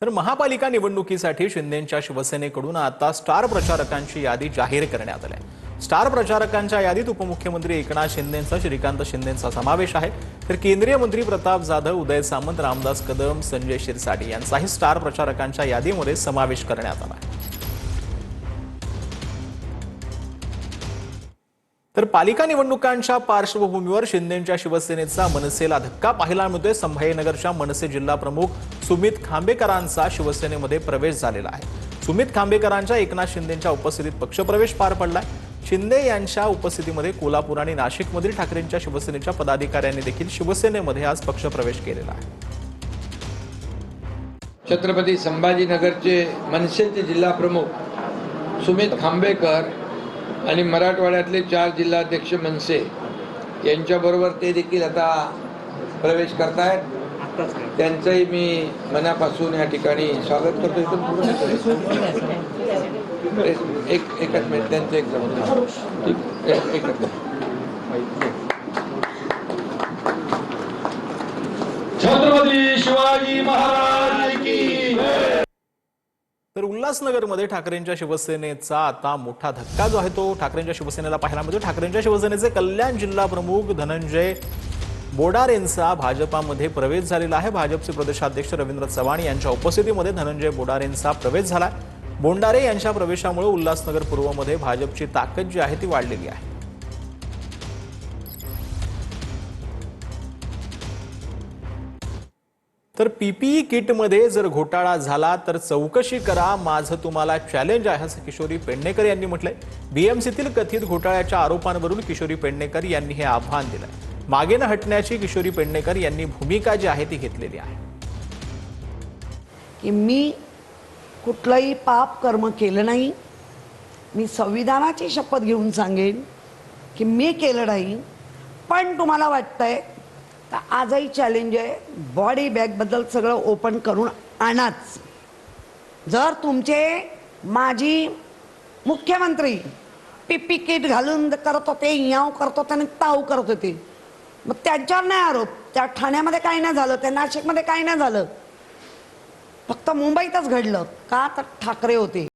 तर महापालिका निवडणुकीसाठी शिंदेंच्या शिवसेनेकडून आता स्टार प्रचारकांची यादी जाहीर करण्यात आली आहे। स्टार प्रचारकांच्या यादीत उपमुख्यमंत्री एकनाथ शिंदेंचा, श्रीकांत शिंदेंचा समावेश आहे। तर केंद्रीय मंत्री प्रताप जाधव, उदय सामंत, रामदास कदम, संजय शिरसाट यांचाही स्टार प्रचारकांच्या यादीमध्ये समावेश करण्यात आला आहे। तर पालिका निवडणुकांच्या पार्श्वभूमीवर शिंदेंच्या शिवसेनेचा मनसेला धक्का पाहायला मिळतोय। संभाजीनगरच्या मनसे जिल्हा प्रमुख सुमित खांबेकरांचा शिवसेनेमध्ये प्रवेश झालेला आहे। सुमित खांबेकरांच्या एकनाथ शिंदेंच्या उपस्थितीत पक्षप्रवेश पार पडलाय। शिंदे यांच्या उपस्थितीमध्ये कोल्हापूर आणि नाशिकमधील ठाकरेंच्या शिवसेनेच्या पदाधिकाऱ्यांनी देखील शिवसेनेमध्ये आज पक्षप्रवेश केलेला आहे। छत्रपती संभाजीनगरचे मनसेचे जिल्हा प्रमुख सुमित खांबेकर आणि मराठवाड्यातले 4 जिल्हाध्यक्ष मनसे यांच्याबरोबर ते देखील आता प्रवेश करतायत। त्यांचंही मी मनापासून या ठिकाणी स्वागत करतो। एकच मिनिट, त्यांचं एक छत्रपती शिवाजी महाराज की। तर उल्हासनगरमध्ये ठाकरेंच्या शिवसेनेचा आता मोठा धक्का जो आहे तो ठाकरेंच्या शिवसेनेला पाहायला मिळतो। ठाकरेंच्या शिवसेनेचे कल्याण जिल्हा प्रमुख धनंजय बोडारेंचा भाजपामध्ये प्रवेश झालेला आहे। भाजपचे प्रदेशाध्यक्ष रवींद्र चव्हाण यांच्या उपस्थितीमध्ये धनंजय बोडारेंचा प्रवेश झाला। बोंडारे यांच्या प्रवेशामुळे उल्हासनगर पूर्वमध्ये भाजपची ताकद जी आहे ती वाढलेली आहे। तर पीपीई किटमध्ये जर घोटाळा झाला तर चौकशी करा, माझं तुम्हाला चॅलेंज आहे असं किशोरी पेडणेकर यांनी म्हटलंय। बीएमसीतील कथित घोटाळ्याच्या आरोपांवरून किशोरी पेडणेकर यांनी हे आव्हान दिलंय। मागे न हटण्याची किशोरी पेडणेकर यांनी भूमिका जी आहे ती घेतलेली आहे की मी कुठलंही पाप कर्म केलं नाही। मी संविधानाची शपथ घेऊन सांगेन की मी केलं नाही। पण तुम्हाला वाटतंय तर आजही चॅलेंज आहे, बॉडी बॅगबद्दल सगळं ओपन करून आणाच। जर तुमचे माजी मुख्यमंत्री पीपी किट घालून करत होते, याव करत होते आणि ताव करत होते, मग त्यांच्यावर नाही आरोप। त्या ठाण्यामध्ये काही नाही झालं, त्या नाशिकमध्ये काही नाही झालं, फक्त मुंबईतच घडलं का तर ठाकरे होते।